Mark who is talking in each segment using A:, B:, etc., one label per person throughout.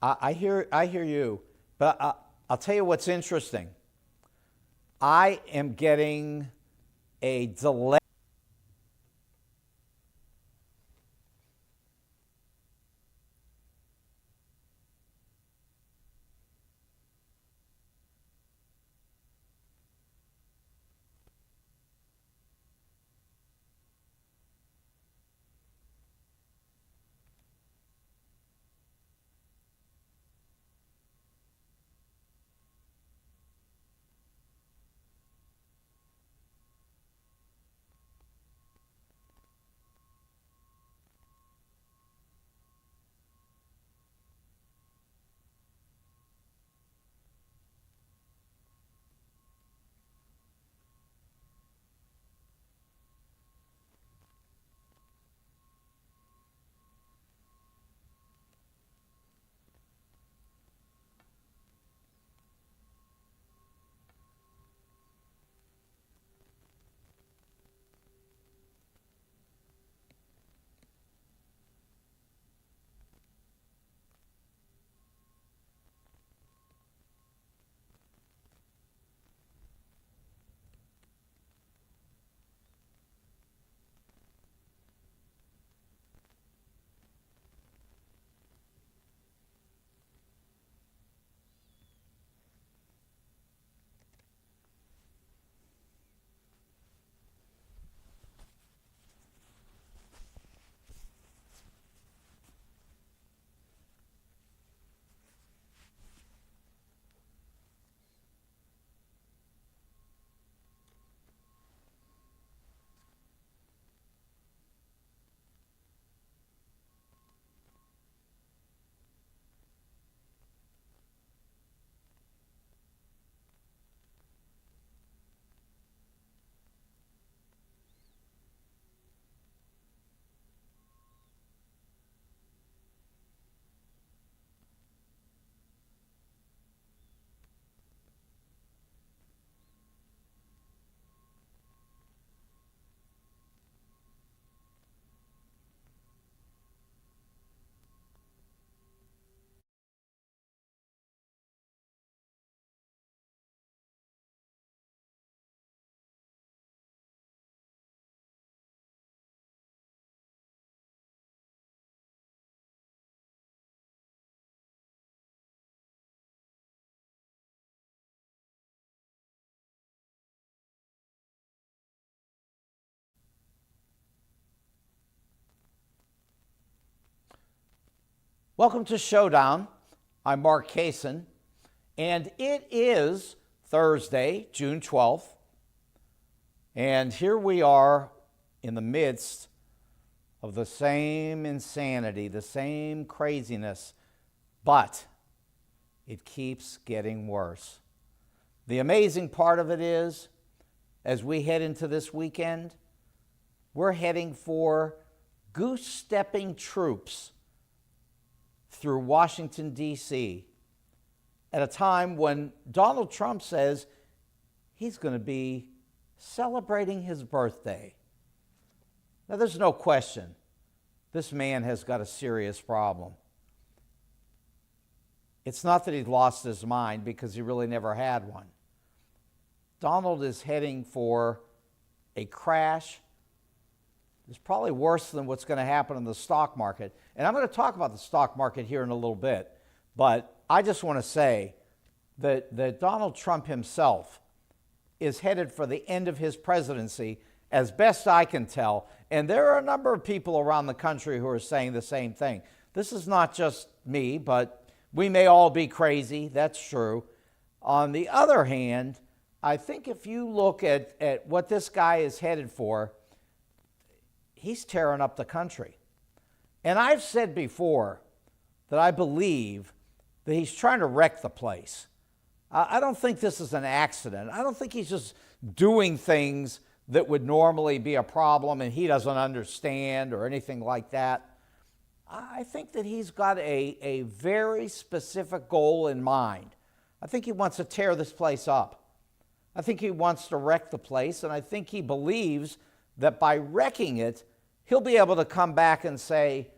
A: I hear you, but I'll tell you what's interesting. I am getting a delay. Welcome to Showdown. I'm Mark Kasen, and it is Thursday, June 12th, and here we are in the midst of the same insanity, the same craziness, but it keeps getting worse. The amazing part of it is, as we head into this weekend, we're heading for goose-stepping troops through Washington, D.C., at a time when Donald Trump says he's going to be celebrating his birthday. Now, there's no question this man has got a serious problem. It's not that he's lost his mind, because he really never had one. Donald is heading for a crash. It's probably worse than what's going to happen in the stock market. And I'm going to talk about the stock market here in a little bit. But I just want to say that Donald Trump himself is headed for the end of his presidency, as best I can tell. And there are a number of people around the country who are saying the same thing. This is not just me, but we may all be crazy. That's true. On the other hand, I think if you look at what this guy is headed for, he's tearing up the country. And I've said before that I believe that he's trying to wreck the place. I don't think this is an accident. I don't think he's just doing things that would normally be a problem and he doesn't understand or anything like that. I think that he's got a very specific goal in mind. I think he wants to tear this place up. I think he wants to wreck the place, and I think he believes that by wrecking it, he'll be able to come back and say,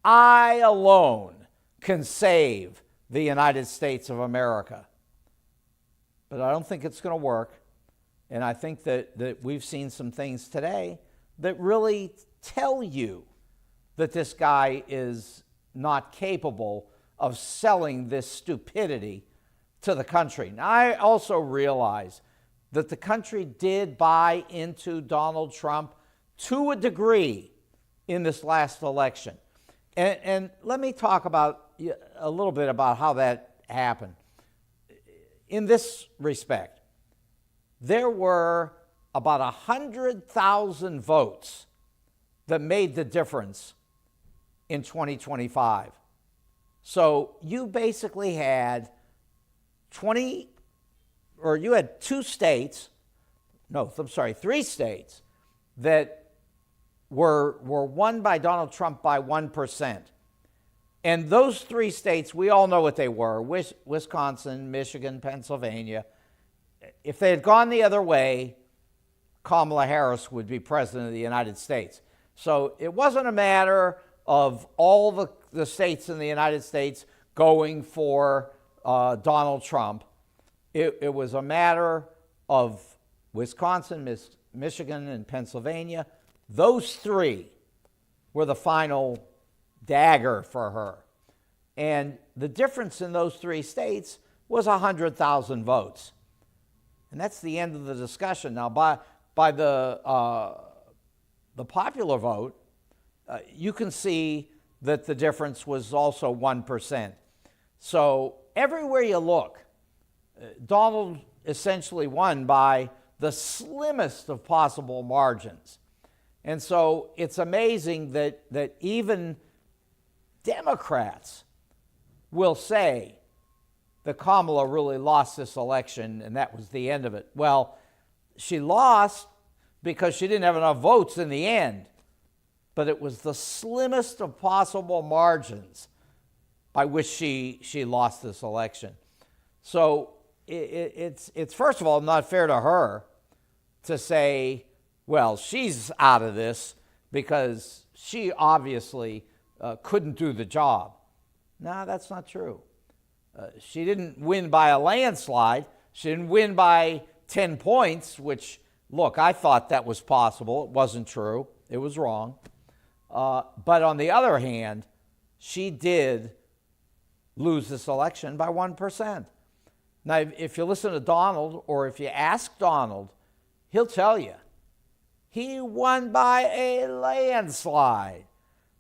A: I alone can save the United States of America. But I don't think it's going to work. And I think that we've seen some things today that really tell you that this guy is not capable of selling this stupidity to the country. Now, I also realize that the country did buy into Donald Trump to a degree in this last election. And let me talk about a little bit about how that happened. In this respect, there were about 100,000 votes that made the difference in 2025. So you basically had three states that were won by Donald Trump by 1%. And those three states, we all know what they were: Wisconsin, Michigan, Pennsylvania. If they had gone the other way, Kamala Harris would be president of the United States. So it wasn't a matter of all the states in the United States going for Donald Trump. It was a matter of Wisconsin, Michigan, and Pennsylvania. Those three were the final dagger for her. And the difference in those three states was 100,000 votes. And that's the end of the discussion. Now, by the popular vote, you can see that the difference was also 1%. So everywhere you look, Donald essentially won by the slimmest of possible margins. And so it's amazing that even Democrats will say that Kamala really lost this election and that was the end of it. Well, she lost because she didn't have enough votes in the end, but it was the slimmest of possible margins by which she lost this election. So it's first of all not fair to her to say, well, she's out of this because she obviously couldn't do the job. No, that's not true. She didn't win by a landslide. She didn't win by 10 points, which, look, I thought that was possible. It wasn't true. It was wrong. But on the other hand, she did lose this election by 1%. Now, if you listen to Donald, or if you ask Donald, he'll tell you he won by a landslide,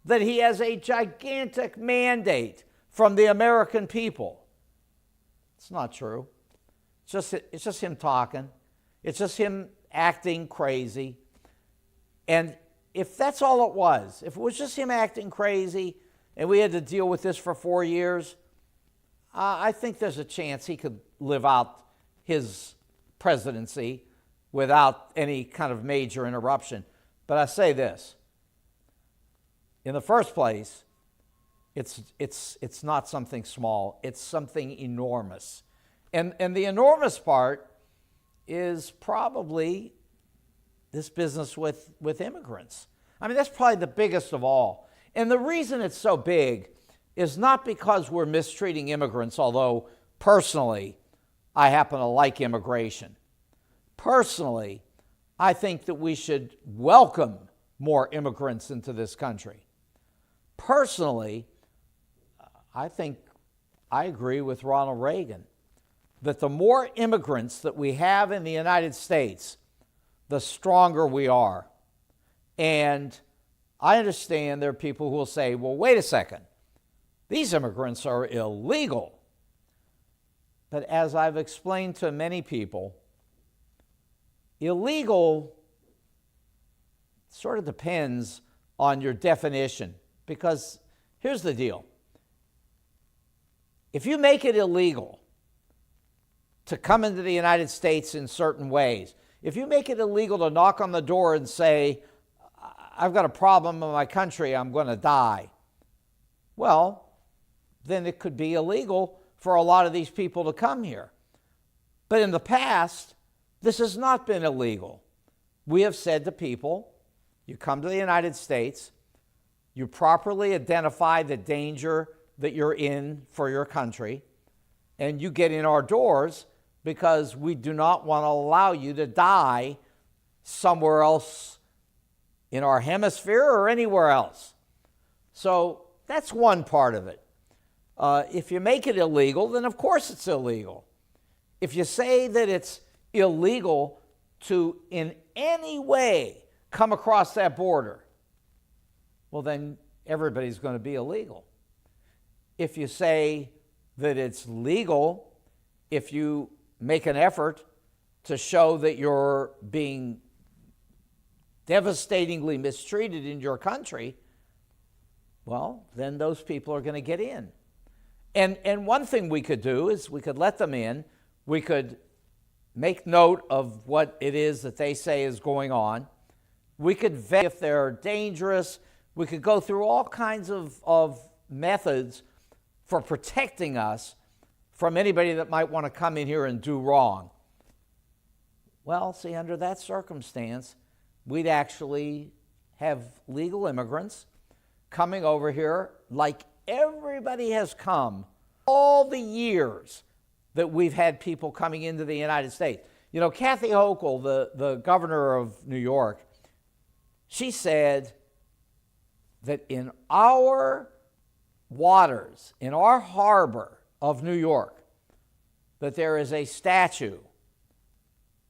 A: that he has a gigantic mandate from the American people. It's not true. It's just him talking. It's just him acting crazy. And if that's all it was, if it was just him acting crazy and we had to deal with this for 4 years, I think there's a chance he could live out his presidency without any kind of major interruption. But I say this. In the first place, it's not something small. It's something enormous. And the enormous part is probably this business with immigrants. I mean, that's probably the biggest of all. And the reason it's so big is not because we're mistreating immigrants, although personally, I happen to like immigration. Personally, I think that we should welcome more immigrants into this country. Personally, I think I agree with Ronald Reagan that the more immigrants that we have in the United States, the stronger we are. And I understand there are people who will say, well, wait a second, these immigrants are illegal. But as I've explained to many people, illegal sort of depends on your definition. Because here's the deal. If you make it illegal to come into the United States in certain ways, if you make it illegal to knock on the door and say, I've got a problem in my country, I'm going to die, well, then it could be illegal for a lot of these people to come here. But in the past, this has not been illegal. We have said to people, you come to the United States, you properly identify the danger that you're in for your country, and you get in our doors because we do not want to allow you to die somewhere else in our hemisphere or anywhere else. So that's one part of it. If you make it illegal, then of course it's illegal. If you say that it's illegal to in any way come across that border, well, then everybody's going to be illegal. If you say that it's legal, if you make an effort to show that you're being devastatingly mistreated in your country, well, then those people are going to get in. And one thing we could do is we could let them in. We could make note of what it is that they say is going on. We could vet if they're dangerous. We could go through all kinds of methods for protecting us from anybody that might want to come in here and do wrong. Well, see, under that circumstance, we'd actually have legal immigrants coming over here like everybody has come all the years that we've had people coming into the United States. You know, Kathy Hochul, the governor of New York, she said that in our waters, in our harbor of New York, that there is a statue,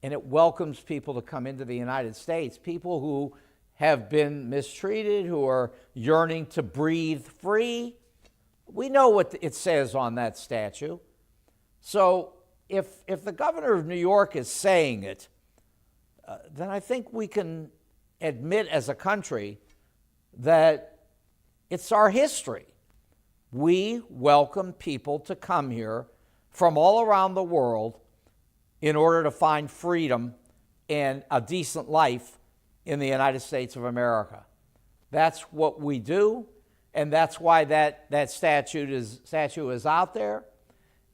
A: and it welcomes people to come into the United States, people who have been mistreated, who are yearning to breathe free. We know what it says on that statue. So if the governor of New York is saying it, then I think we can admit as a country that it's our history. We welcome people to come here from all around the world in order to find freedom and a decent life in the United States of America. That's what we do, and that's why that statue is out there.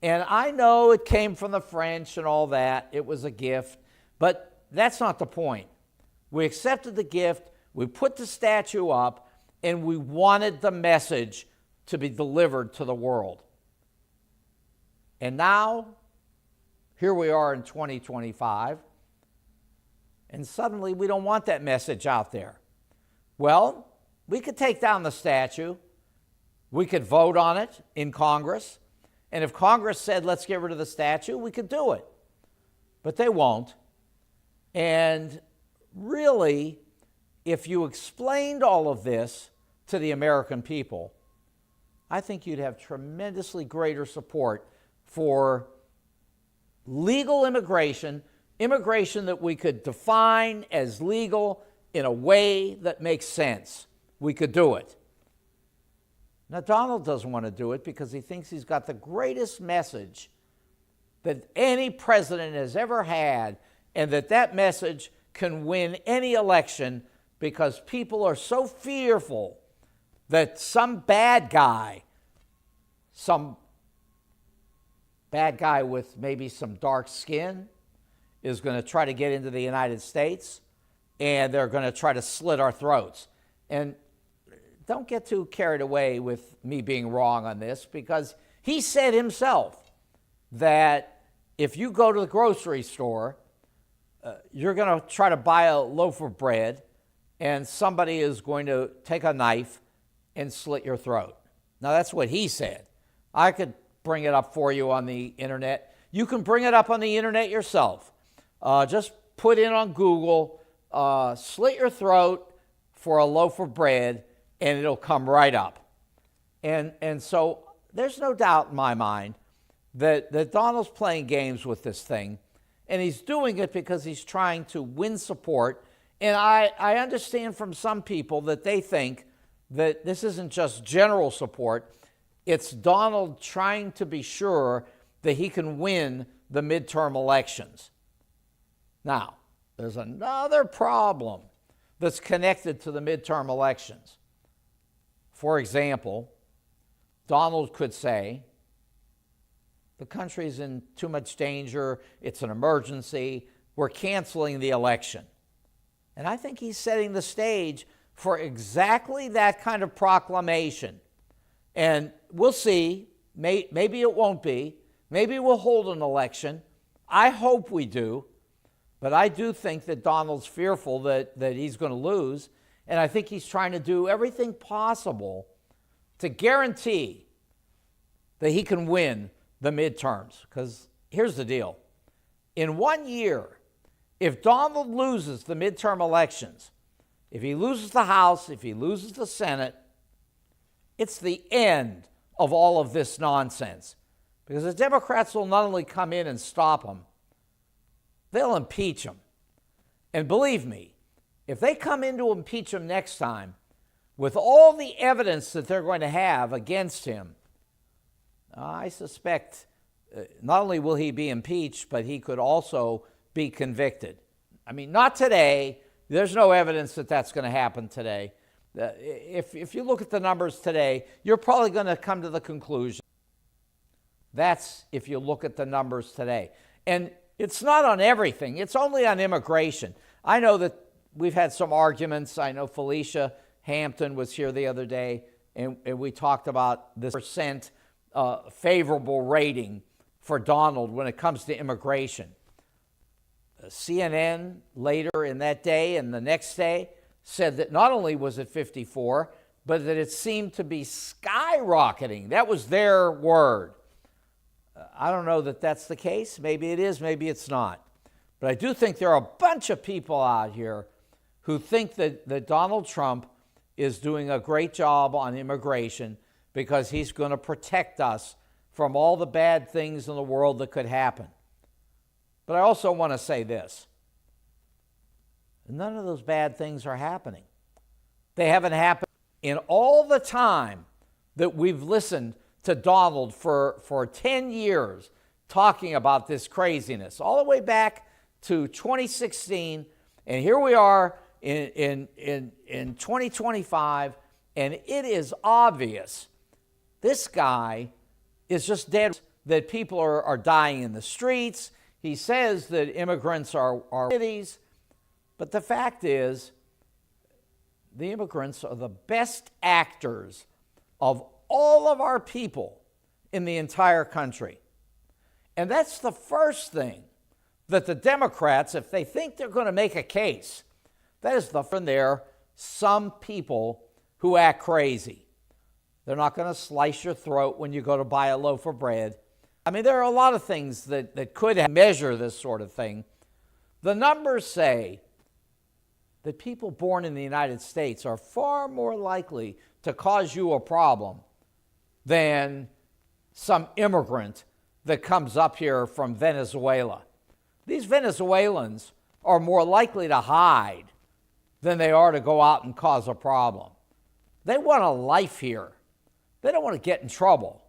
A: And I know it came from the French and all that. It was a gift, but that's not the point. We accepted the gift, we put the statue up, and we wanted the message to be delivered to the world. And now, here we are in 2025, and suddenly we don't want that message out there. Well, we could take down the statue. We could vote on it in Congress. And if Congress said, let's get rid of the statue, we could do it. But they won't. And really, if you explained all of this to the American people, I think you'd have tremendously greater support for legal immigration, immigration that we could define as legal in a way that makes sense. We could do it. Now, Donald doesn't want to do it because he thinks he's got the greatest message that any president has ever had, and that message can win any election because people are so fearful that some bad guy with maybe some dark skin is going to try to get into the United States, and they're going to try to slit our throats. And don't get too carried away with me being wrong on this, because he said himself that if you go to the grocery store, you're going to try to buy a loaf of bread, and somebody is going to take a knife and slit your throat. Now, that's what he said. I could bring it up for you on the internet. You can bring it up on the internet yourself. Just put in on Google, slit your throat for a loaf of bread, and it'll come right up. And so there's no doubt in my mind that Donald's playing games with this thing, and he's doing it because he's trying to win support. And I understand from some people that they think that this isn't just general support, it's Donald trying to be sure that he can win the midterm elections. Now, there's another problem that's connected to the midterm elections. For example, Donald could say, the country's in too much danger, it's an emergency, we're canceling the election. And I think he's setting the stage for exactly that kind of proclamation. And we'll see. Maybe it won't be. Maybe we'll hold an election. I hope we do. But I do think that Donald's fearful that he's going to lose. And I think he's trying to do everything possible to guarantee that he can win the midterms. Because here's the deal. In 1 year, if Donald loses the midterm elections, if he loses the House, if he loses the Senate, it's the end of all of this nonsense. Because the Democrats will not only come in and stop him, they'll impeach him. And believe me, if they come in to impeach him next time, with all the evidence that they're going to have against him, I suspect not only will he be impeached, but he could also be convicted. I mean, not today. There's no evidence that that's going to happen today. If you look at the numbers today, you're probably going to come to the conclusion. That's if you look at the numbers today. And it's not on everything. It's only on immigration. I know that we've had some arguments. I know Felicia Hampton was here the other day, and we talked about this percent favorable rating for Donald when it comes to immigration. CNN later in that day and the next day said that not only was it 54, but that it seemed to be skyrocketing. That was their word. I don't know that that's the case. Maybe it is, maybe it's not. But I do think there are a bunch of people out here who think that Donald Trump is doing a great job on immigration because he's going to protect us from all the bad things in the world that could happen. But I also want to say this. None of those bad things are happening. They haven't happened in all the time that we've listened to Donald for 10 years talking about this craziness, all the way back to 2016. And here we are in 2025, and it is obvious this guy is just dead, that people are dying in the streets. He says that immigrants are cities, but the fact is the immigrants are the best actors of all of our people in the entire country. And that's the first thing that the Democrats, if they think they're going to make a case, that is from there, some people who act crazy. They're not going to slice your throat when you go to buy a loaf of bread. I mean, there are a lot of things that could measure this sort of thing. The numbers say that people born in the United States are far more likely to cause you a problem than some immigrant that comes up here from Venezuela. These Venezuelans are more likely to hide than they are to go out and cause a problem. They want a life here. They don't want to get in trouble.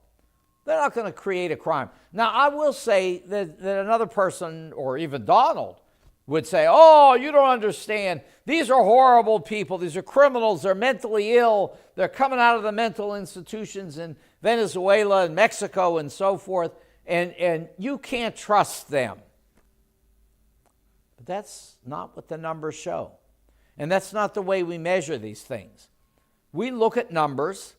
A: They're not going to create a crime. Now, I will say that another person, or even Donald, would say, oh, you don't understand. These are horrible people. These are criminals. They're mentally ill. They're coming out of the mental institutions in Venezuela and Mexico and so forth, and you can't trust them. But that's not what the numbers show. And that's not the way we measure these things. We look at numbers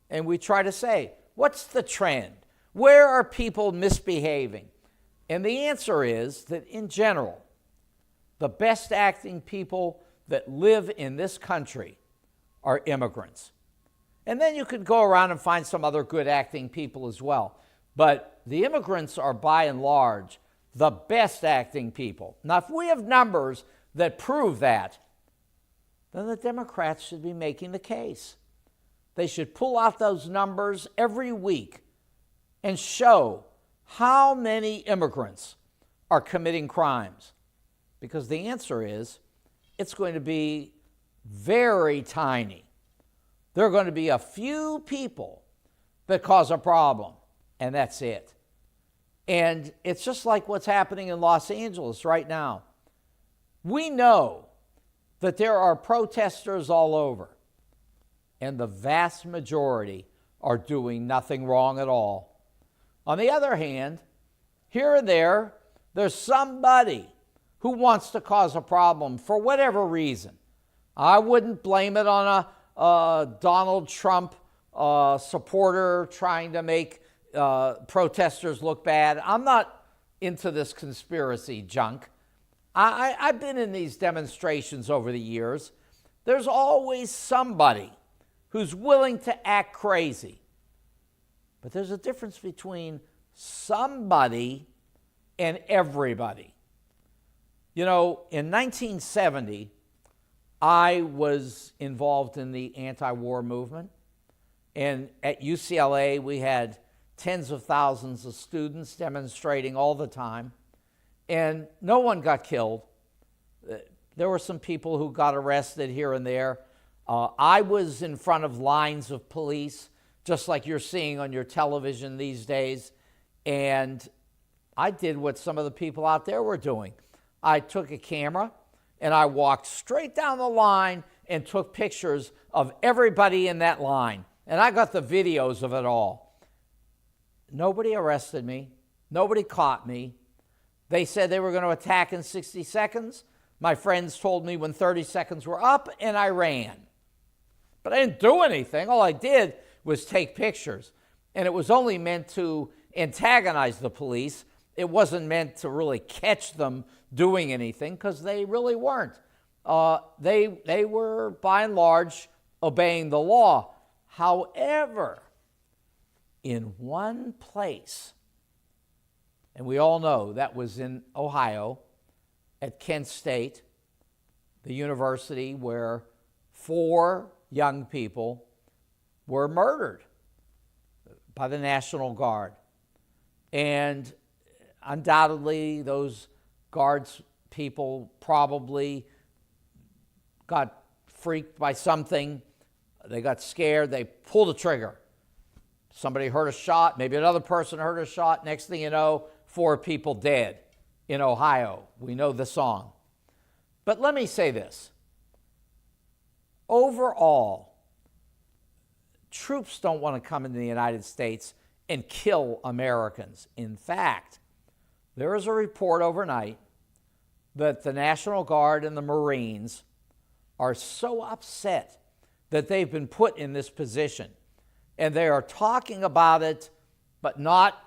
A: and we try to say, what's the trend? Where are people misbehaving? And the answer is that in general, the best acting people that live in this country are immigrants. And then you could go around and find some other good acting people as well. But the immigrants are by and large the best acting people. Now, if we have numbers that prove that, then the Democrats should be making the case. They should pull out those numbers every week and show how many immigrants are committing crimes. Because the answer is, it's going to be very tiny. There are going to be a few people that cause a problem, and that's it. And it's just like what's happening in Los Angeles right now. We know that there are protesters all over, and the vast majority are doing nothing wrong at all. On the other hand, here and there, there's somebody who wants to cause a problem for whatever reason. I wouldn't blame it on a Donald Trump supporter trying to make protesters look bad. I'm not into this conspiracy junk. I've been in these demonstrations over the years. There's always somebody who's willing to act crazy. But there's a difference between somebody and everybody. You know, in 1970, I was involved in the anti-war movement. And at UCLA, we had tens of thousands of students demonstrating all the time. And no one got killed. There were some people who got arrested here and there. I was in front of lines of police, just like you're seeing on your television these days. And I did what some of the people out there were doing. I took a camera and I walked straight down the line and took pictures of everybody in that line. And I got the videos of it all. Nobody arrested me. Nobody caught me. They said they were going to attack in 60 seconds. My friends told me when 30 seconds were up, and I ran. But I didn't do anything. All I did was take pictures. And it was only meant to antagonize the police. It wasn't meant to really catch them doing anything, because they really weren't. They were, by and large, obeying the law. However, in one place, and we all know that was in Ohio, at Kent State, the university where 4 young people were murdered by the National Guard. And undoubtedly, those Guards people probably got freaked by something. They got scared. They pulled the trigger. Somebody heard a shot. Maybe another person heard a shot. Next thing you know, 4 people dead in Ohio. We know the song. But let me say this. Overall, troops don't want to come into the United States and kill Americans. In fact, there was a report overnight that the National Guard and the Marines are so upset that they've been put in this position. And they are talking about it, but not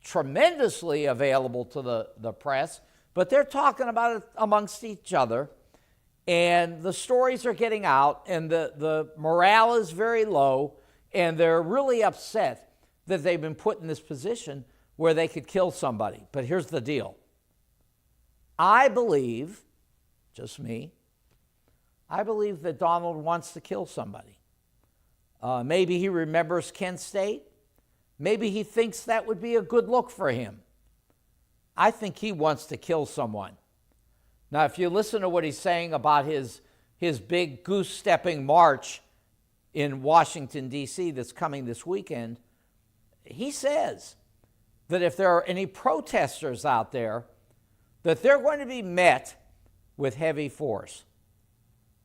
A: tremendously available to the press, but they're talking about it amongst each other. And the stories are getting out, and the morale is very low, and they're really upset that they've been put in this position where they could kill somebody. But here's the deal. I believe, just me, I believe that Donald wants to kill somebody. Maybe he remembers Kent State. Maybe he thinks that would be a good look for him. I think he wants to kill someone. Now, if you listen to what he's saying about his big goose-stepping march in Washington, D.C. that's coming this weekend, he says that if there are any protesters out there, that they're going to be met with heavy force.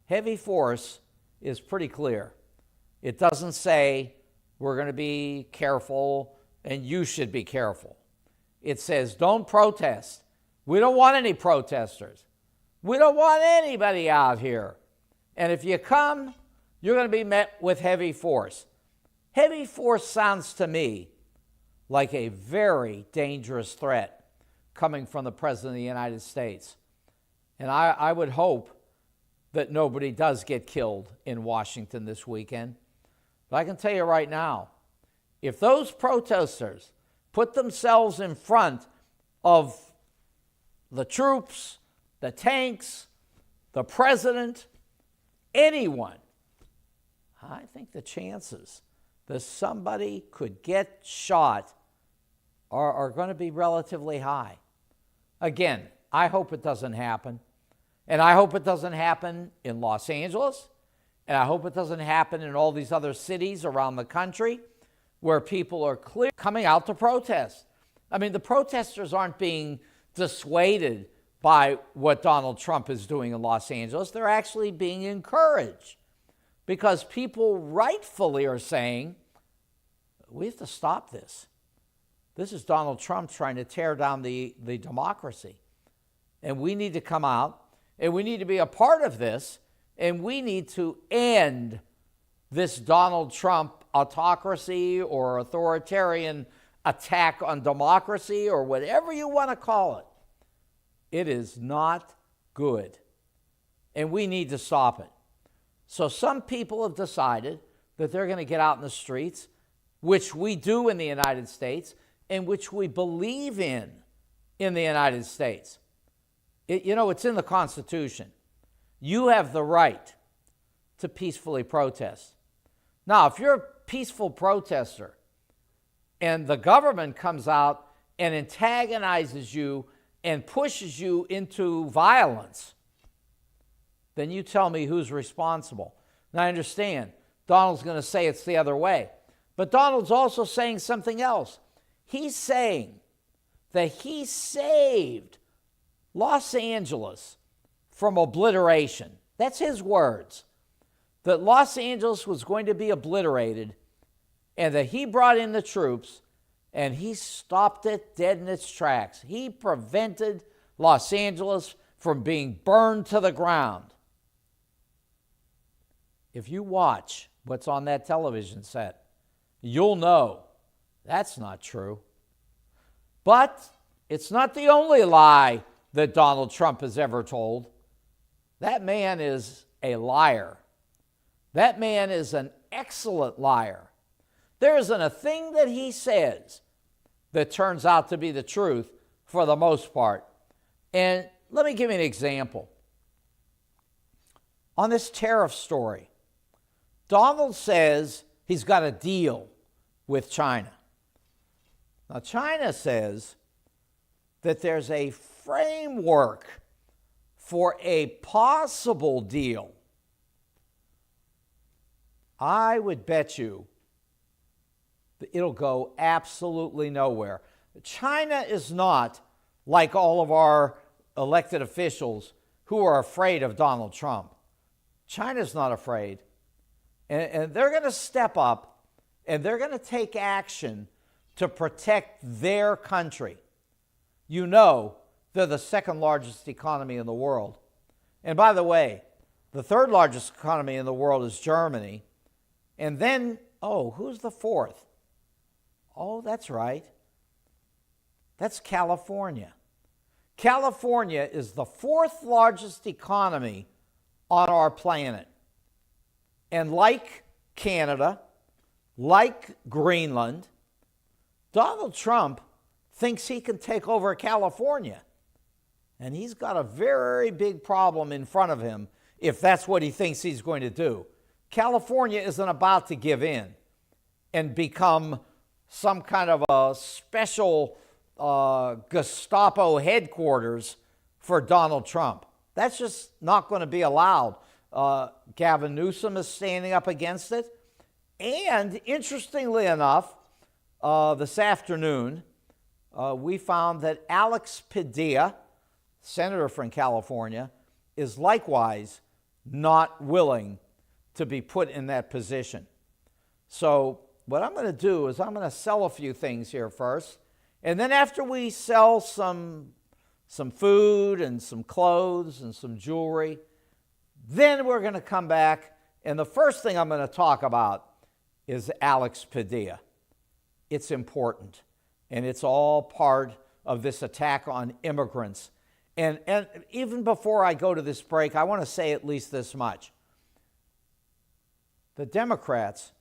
A: Heavy force is pretty clear. It doesn't say we're going to be careful and you should be careful. It says don't protest. We don't want any protesters. We don't want anybody out here. And if you come, you're going to be met with heavy force. Heavy force sounds to me like a very dangerous threat coming from the President of the United States. And I would hope that nobody does get killed in Washington this weekend. But I can tell you right now, if those protesters put themselves in front of the troops, the tanks, the president, anyone, I think the chances that somebody could get shot are going to be relatively high. Again, I hope it doesn't happen. And I hope it doesn't happen in Los Angeles. And I hope it doesn't happen in all these other cities around the country where people are clearly coming out to protest. I mean, the protesters aren't being dissuaded by what Donald Trump is doing in Los Angeles. They're actually being encouraged because people rightfully are saying, we have to stop this. This is Donald Trump trying to tear down the democracy. And we need to come out, and we need to be a part of this, and we need to end this Donald Trump autocracy or authoritarian attack on democracy or whatever you want to call it. It is not good. And we need to stop it. So some people have decided that they're going to get out in the streets, which we do in the United States, and which we believe in the United States. It's in the Constitution. You have the right to peacefully protest. Now, if you're a peaceful protester and the government comes out and antagonizes you and pushes you into violence, then you tell me who's responsible. Now, I understand Donald's going to say it's the other way, but Donald's also saying something else. He's saying that he saved Los Angeles from obliteration. That's his words. That Los Angeles was going to be obliterated and that he brought in the troops and he stopped it dead in its tracks. He prevented Los Angeles from being burned to the ground. If you watch what's on that television set, you'll know that's not true. But it's not the only lie that Donald Trump has ever told. That man is a liar. That man is an excellent liar. There isn't a thing that he says that turns out to be the truth for the most part. And let me give you an example. On this tariff story, Donald says he's got a deal with China. Now, China says that there's a framework for a possible deal. I would bet you that it'll go absolutely nowhere. China is not like all of our elected officials who are afraid of Donald Trump. China's not afraid. And they're going to step up and they're going to take action to protect their country. You know, they're the second largest economy in the world. And by the way, the third largest economy in the world is Germany. And then, who's the fourth? Oh, that's right. That's California. California is the fourth largest economy on our planet. And like Canada, like Greenland, Donald Trump thinks he can take over California. And he's got a very big problem in front of him if that's what he thinks he's going to do. California isn't about to give in and become some kind of a special Gestapo headquarters for Donald Trump. That's just not going to be allowed. Gavin Newsom is standing up against it. And interestingly enough, this afternoon, we found that Alex Padilla, senator from California, is likewise not willing to be put in that position. So what I'm going to do is I'm going to sell a few things here first. And then after we sell some food and some clothes and some jewelry, then we're going to come back. And the first thing I'm going to talk about is Alex Padilla. It's important. And it's all part of this attack on immigrants. And even before I go to this break, I want to say at least this much. The Democrats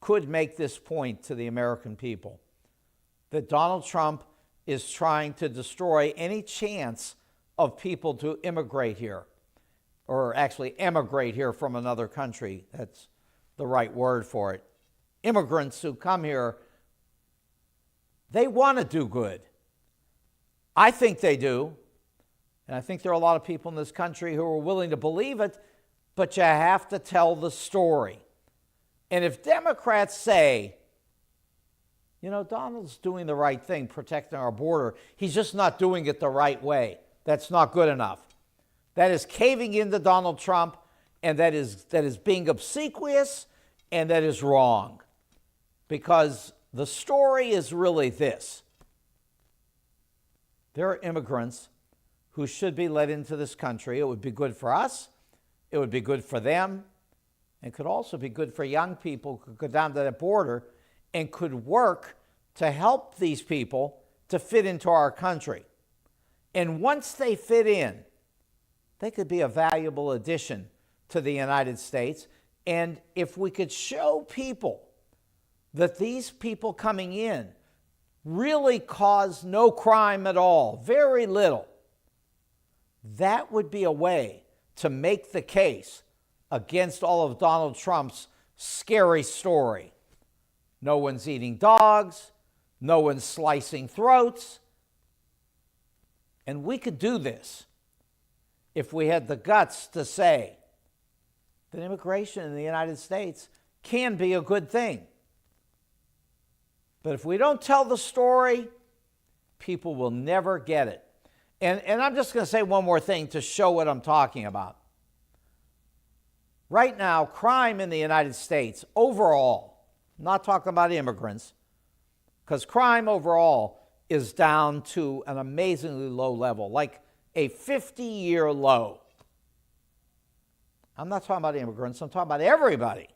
A: could make this point to the American people, that Donald Trump is trying to destroy any chance of people to immigrate here, or actually emigrate here from another country. That's the right word for it. Immigrants who come here, they want to do good. I think they do. And I think there are a lot of people in this country who are willing to believe it, but you have to tell the story. And if Democrats say, Donald's doing the right thing, protecting our border, he's just not doing it the right way, that's not good enough. That is caving into Donald Trump, and that is being obsequious, and that is wrong. Because the story is really this. There are immigrants who should be let into this country. It would be good for us. It would be good for them. and could also be good for young people who could go down to the border and could work to help these people to fit into our country. And once they fit in, they could be a valuable addition to the United States. And if we could show people that these people coming in really cause no crime at all, very little, that would be a way to make the case against all of Donald Trump's scary story. No one's eating dogs, no one's slicing throats. And we could do this if we had the guts to say that immigration in the United States can be a good thing. But if we don't tell the story, people will never get it. And I'm just going to say one more thing to show what I'm talking about. Right now, crime in the United States overall, I'm not talking about immigrants, because crime overall is down to an amazingly low level, like a 50-year low. I'm not talking about immigrants, I'm talking about everybody.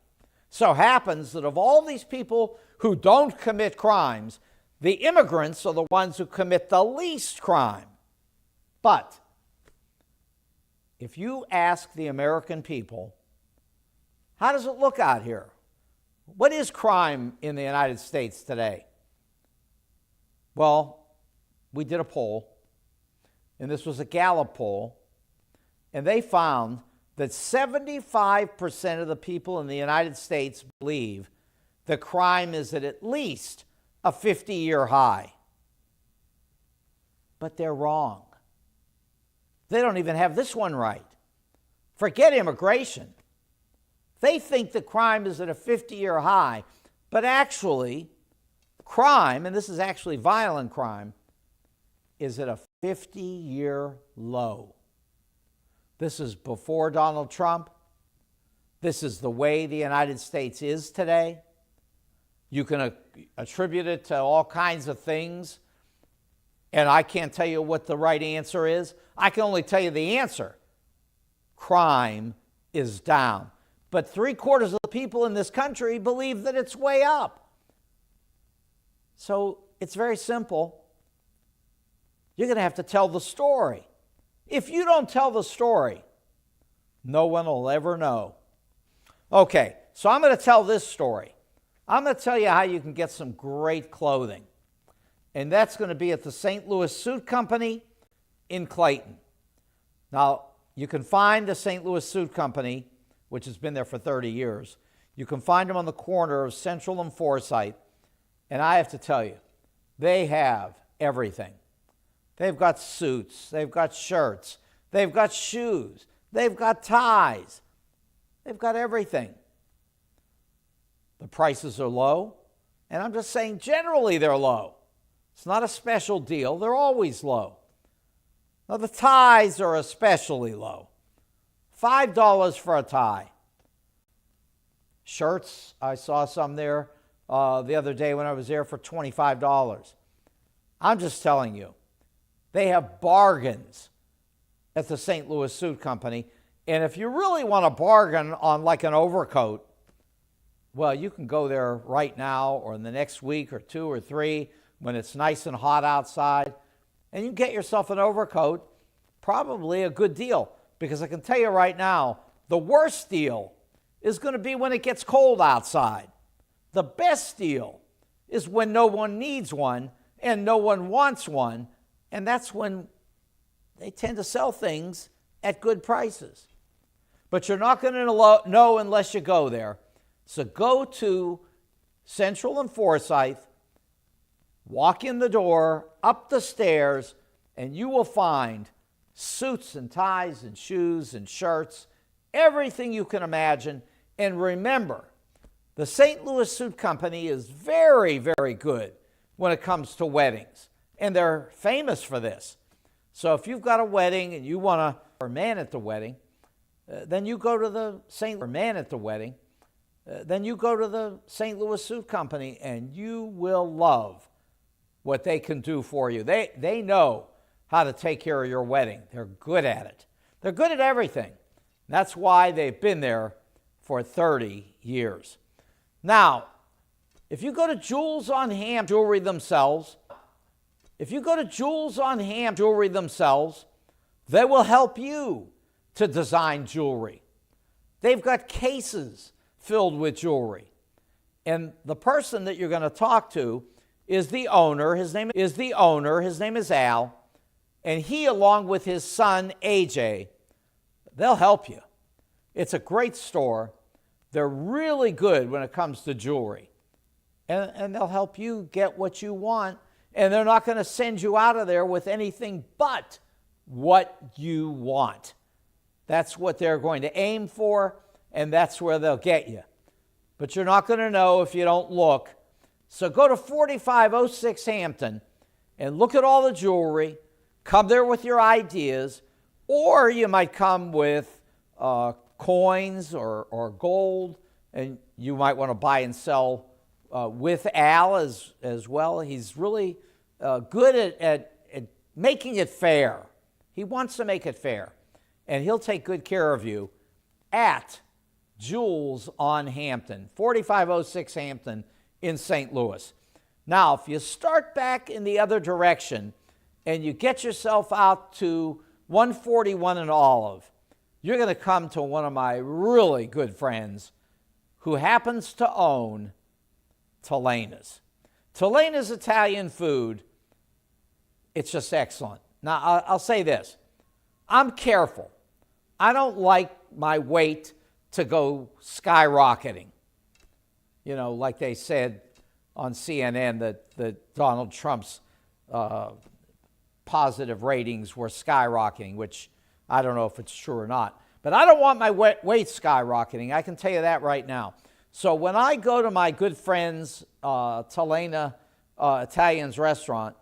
A: So happens that of all these people who don't commit crimes, the immigrants are the ones who commit the least crime. But if you ask the American people, how does it look out here? What is crime in the United States today? Well, we did a poll, and this was a Gallup poll, and they found that 75% of the people in the United States believe that crime is at least a 50-year high. But they're wrong. They don't even have this one right. Forget immigration. They think that crime is at a 50-year high, but actually, crime, and this is actually violent crime, is at a 50-year low. This is before Donald Trump. This is the way the United States is today. You can attribute it to all kinds of things, and I can't tell you what the right answer is. I can only tell you the answer. Crime is down. But 3/4 of the people in this country believe that it's way up. So it's very simple. You're going to have to tell the story. If you don't tell the story, no one will ever know. Okay, so I'm going to tell this story. I'm going to tell you how you can get some great clothing. And that's going to be at the St. Louis Suit Company in Clayton. Now, you can find the St. Louis Suit Company, which has been there for 30 years. You can find them on the corner of Central and Forsyth. And I have to tell you, they have everything. They've got suits, they've got shirts, they've got shoes, they've got ties, they've got everything. The prices are low, and I'm just saying generally they're low. It's not a special deal, they're always low. Now the ties are especially low. $5 for a tie. Shirts, I saw some there the other day when I was there for $25. I'm just telling you, they have bargains at the St. Louis Suit Company. And if you really want to bargain on like an overcoat, well, you can go there right now or in the next week or 2 or 3 when it's nice and hot outside, and you get yourself an overcoat, probably a good deal. Because I can tell you right now, the worst deal is going to be when it gets cold outside. The best deal is when no one needs one and no one wants one, and that's when they tend to sell things at good prices. But you're not going to know unless you go there. So go to Central and Forsyth, walk in the door, up the stairs, and you will find suits and ties and shoes and shirts, everything you can imagine. And remember, the St. Louis Suit Company is very, very good when it comes to weddings. And they're famous for this. So if you've got a wedding and you want a man at the wedding, then you go to the St. Louis Suit Company, and you will love what they can do for you. They know how to take care of your wedding. They're good at it. They're good at everything. That's why they've been there for 30 years. Now, if you go to Jewels on Ham Jewelry themselves, they will help you to design jewelry. They've got cases filled with jewelry. And the person that you're going to talk to is the owner. His name is Al. And he, along with his son, AJ, they'll help you. It's a great store. They're really good when it comes to jewelry. And they'll help you get what you want. And they're not going to send you out of there with anything but what you want. That's what they're going to aim for, and that's where they'll get you. But you're not going to know if you don't look. So go to 4506 Hampton and look at all the jewelry. Come there with your ideas, or you might come with coins or gold, and you might want to buy and sell with Al as well. He's really good at making it fair. He wants to make it fair, and he'll take good care of you at Jewels on Hampton, 4506 Hampton in St. Louis. Now, if you start back in the other direction and you get yourself out to 141 and Olive, you're going to come to one of my really good friends who happens to own Telena's. Telena's Italian food, it's just excellent. Now, I'll say this. I'm careful. I don't like my weight to go skyrocketing. You know, like they said on CNN that Donald Trump's positive ratings were skyrocketing, which I don't know if it's true or not. But I don't want my weight skyrocketing. I can tell you that right now. So when I go to my good friend's Telena Italian's restaurant,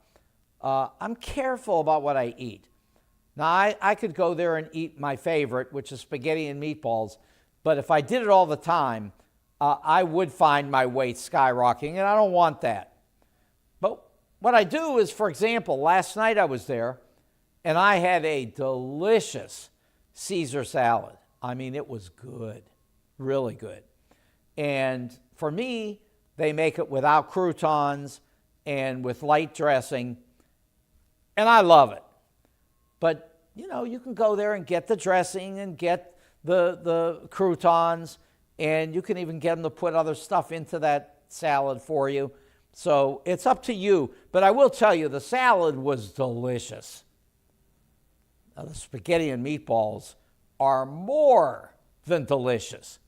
A: I'm careful about what I eat. Now, I could go there and eat my favorite, which is spaghetti and meatballs, but if I did it all the time, I would find my weight skyrocketing, and I don't want that. But what I do is, for example, last night I was there, and I had a delicious Caesar salad. I mean, it was good, really good. And for me, they make it without croutons and with light dressing, and I love it. But, you know, you can go there and get the dressing and get the croutons, and you can even get them to put other stuff into that salad for you. So it's up to you. But I will tell you, the salad was delicious. Now, the spaghetti and meatballs are more than delicious.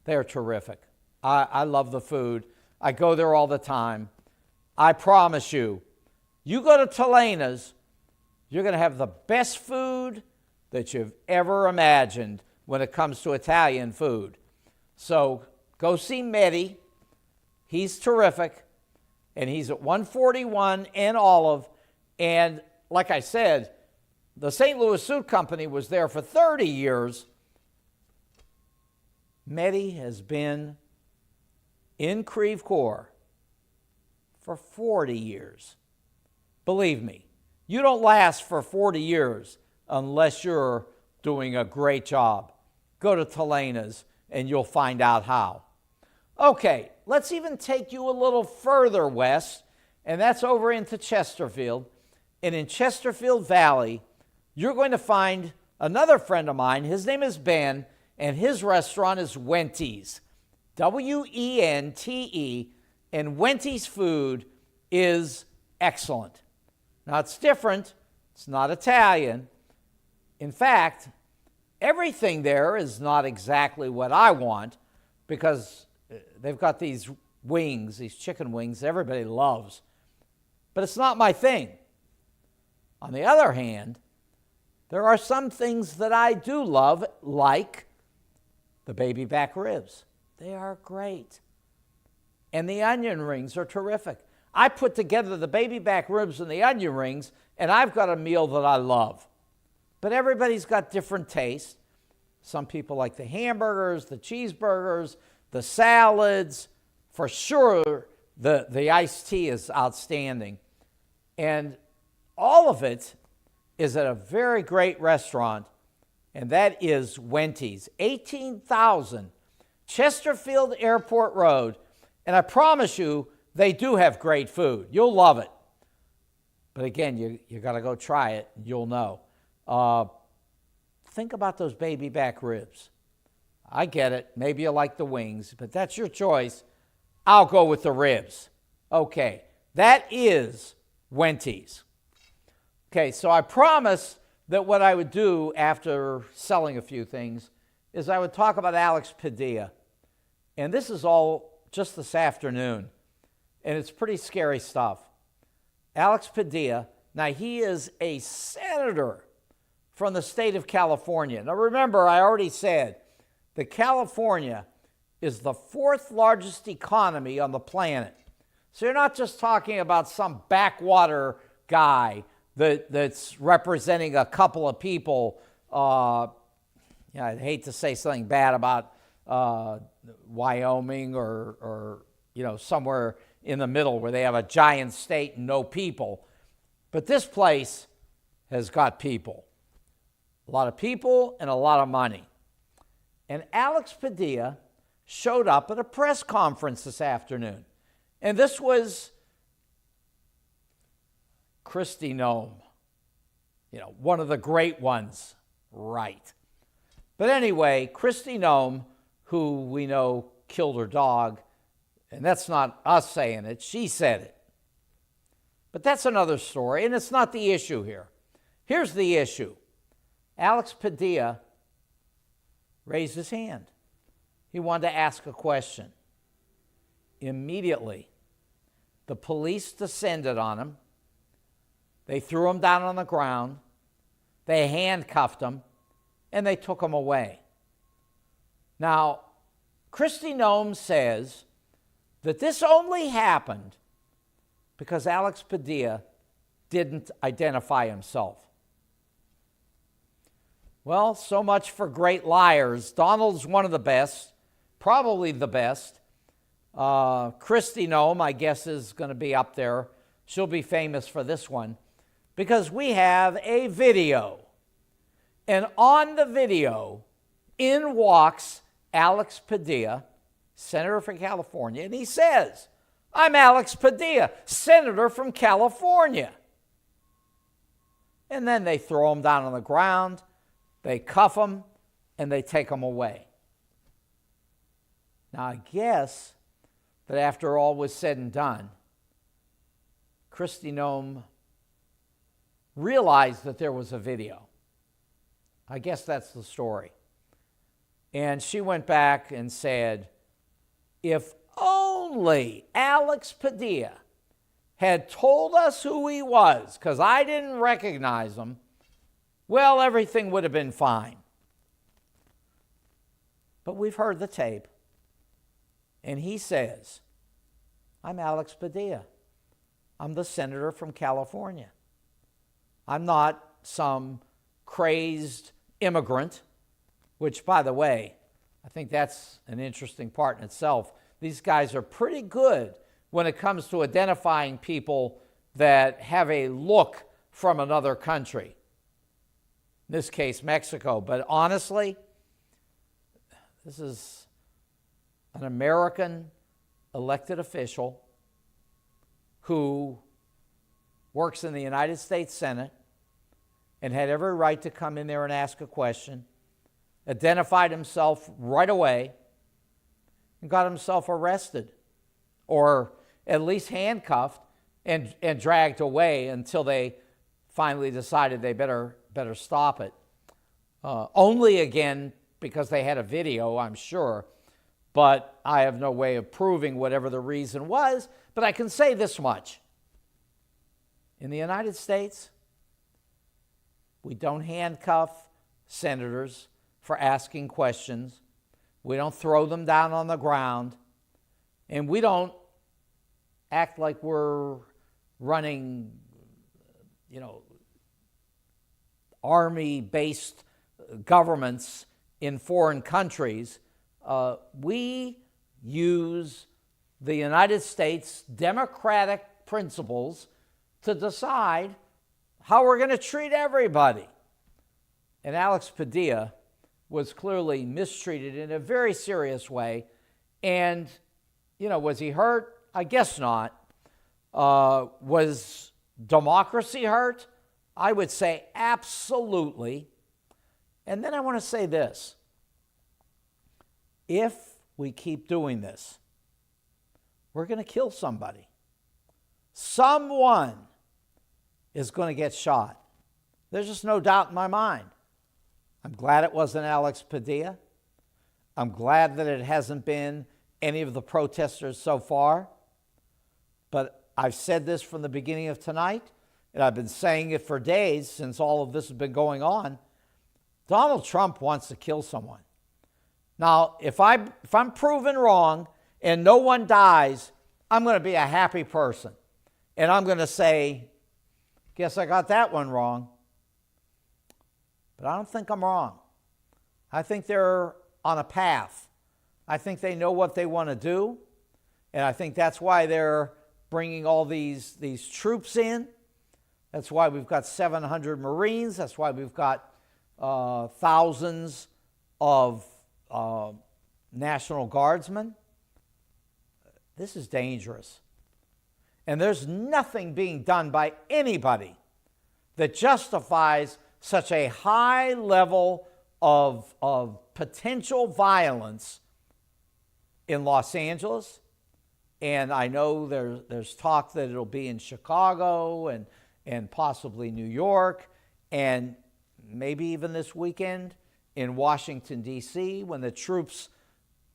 A: They're terrific. I love the food. I go there all the time. I promise you, you go to Telena's, you're going to have the best food that you've ever imagined when it comes to Italian food. So go see Mehdi. He's terrific. And he's at 141 and Olive. And like I said, the St. Louis Suit Company was there for 30 years. Mehdi has been in Creve Coeur for 40 years. Believe me, you don't last for 40 years unless you're doing a great job. Go to Telena's and you'll find out how. Okay, let's even take you a little further west, and that's over into Chesterfield. And in Chesterfield Valley, you're going to find another friend of mine. His name is Ben, and his restaurant is Wente's, Wente, and Wente's food is excellent. Now, it's different. It's not Italian. In fact, everything there is not exactly what I want, because they've got these wings, these chicken wings everybody loves. But it's not my thing. On the other hand, there are some things that I do love, like the baby back ribs. They are great. And the onion rings are terrific. I put together the baby back ribs and the onion rings, and I've got a meal that I love. But everybody's got different tastes. Some people like the hamburgers, the cheeseburgers, the salads. For sure, the iced tea is outstanding. And all of it is at a very great restaurant, and that is Wente's, 18,000 Chesterfield Airport Road. And I promise you, they do have great food. You'll love it. But again, you got to go try it. You'll know. Think about those baby back ribs. I get it. Maybe you like the wings, but that's your choice. I'll go with the ribs. Okay, that is Wendy's. Okay, so I promised that what I would do after selling a few things is I would talk about Alex Padilla. And this is all just this afternoon. And it's pretty scary stuff. Alex Padilla, now he is a senator from the state of California. Now remember, I already said that California is the fourth largest economy on the planet. So you're not just talking about some backwater guy that's representing a couple of people. I'd hate to say something bad about Wyoming or somewhere in the middle where they have a giant state and no people. But this place has got people. A lot of people and a lot of money. And Alex Padilla showed up at a press conference this afternoon. And this was Kristi Noem, one of the great ones, right? But anyway, Kristi Noem, who we know killed her dog, and that's not us saying it, she said it. But that's another story, and it's not the issue here. Here's the issue. Alex Padilla raised his hand. He wanted to ask a question. Immediately, the police descended on him. They threw him down on the ground. They handcuffed him, and they took him away. Now, Kristi Noem says that this only happened because Alex Padilla didn't identify himself. Well, so much for great liars. Donald's one of the best, probably the best. Kristi Noem, I guess, is going to be up there. She'll be famous for this one because we have a video. And on the video, in walks Alex Padilla, senator from California, and he says, "I'm Alex Padilla, senator from California." And then they throw him down on the ground, they cuff him, and they take him away. Now, I guess that after all was said and done, Kristi Noem realized that there was a video. I guess that's the story. And she went back and said, if only Alex Padilla had told us who he was, because I didn't recognize him, well, everything would have been fine. But we've heard the tape, and he says, I'm Alex Padilla. I'm the senator from California. I'm not some crazed immigrant, which, by the way, I think that's an interesting part in itself. These guys are pretty good when it comes to identifying people that have a look from another country. In this case, Mexico. But honestly, this is an American elected official who works in the United States Senate and had every right to come in there and ask a question, identified himself right away, and got himself arrested, or at least handcuffed and dragged away until they finally decided they better stop it. Only, again, because they had a video, I'm sure, but I have no way of proving whatever the reason was. But I can say this much. In the United States, we don't handcuff senators for asking questions. We don't throw them down on the ground. And we don't act like we're running, army-based governments in foreign countries. We use the United States democratic principles to decide how we're going to treat everybody. And Alex Padilla was clearly mistreated in a very serious way. And, was he hurt? I guess not. Was democracy hurt? I would say absolutely. And then I want to say this. If we keep doing this, we're going to kill somebody. Someone is going to get shot. There's just no doubt in my mind. I'm glad it wasn't Alex Padilla. I'm glad that it hasn't been any of the protesters so far. But I've said this from the beginning of tonight, and I've been saying it for days since all of this has been going on. Donald Trump wants to kill someone. Now, if I'm proven wrong and no one dies, I'm going to be a happy person. And I'm going to say, guess I got that one wrong. But I don't think I'm wrong. I think they're on a path. I think they know what they want to do. And I think that's why they're bringing all these troops in. That's why we've got 700 Marines. That's why we've got thousands of National Guardsmen. This is dangerous. And there's nothing being done by anybody that justifies such a high level of potential violence in Los Angeles. And I know there's talk that it'll be in Chicago and possibly New York, and maybe even this weekend in Washington, D.C., when the troops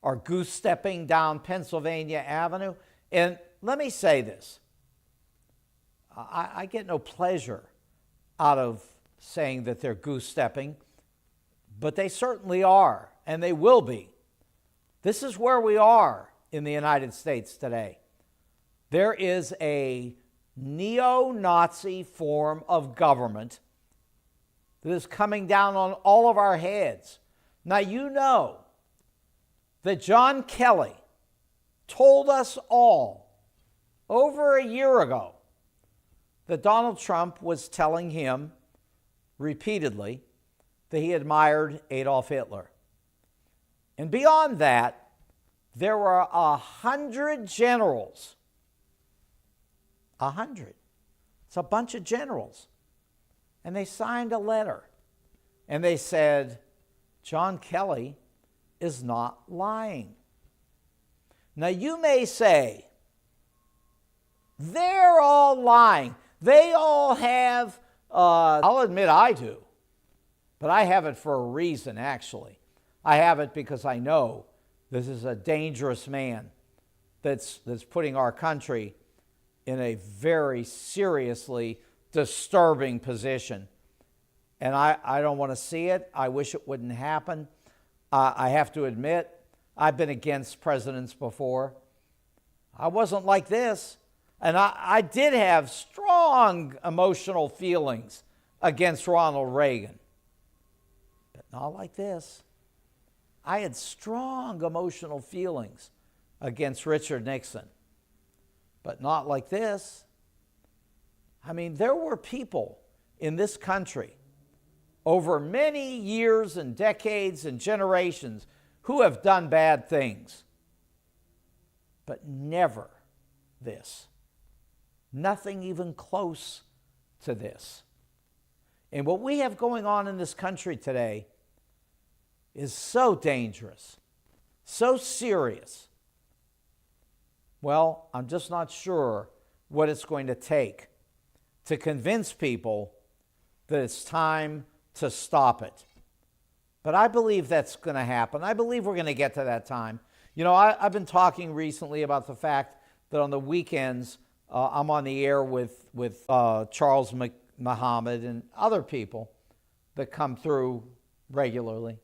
A: are goose-stepping down Pennsylvania Avenue. And let me say this. I get no pleasure out of saying that they're goose-stepping, but they certainly are, and they will be. This is where we are in the United States today. There is a neo-Nazi form of government that is coming down on all of our heads. Now, you know that John Kelly told us all over a year ago that Donald Trump was telling him repeatedly that he admired Adolf Hitler. And beyond that, there were 100 generals. 100. It's a bunch of generals. And they signed a letter. And they said, John Kelly is not lying. Now you may say, they're all lying. They all have, I'll admit I do. But I have it for a reason, actually. I have it because I know this is a dangerous man that's putting our country in a very seriously disturbing position. And I don't want to see it. I wish it wouldn't happen. I have to admit, I've been against presidents before. I wasn't like this. And I did have strong emotional feelings against Ronald Reagan. But not like this. I had strong emotional feelings against Richard Nixon. But not like this. I mean, there were people in this country over many years and decades and generations who have done bad things. But never this. Nothing even close to this. And what we have going on in this country today is so dangerous, so serious. Well, I'm just not sure what it's going to take to convince people that it's time to stop it. But I believe that's going to happen. I believe we're going to get to that time. You know, I've been talking recently about the fact that on the weekends, I'm on the air with Charles Muhammad and other people that come through regularly.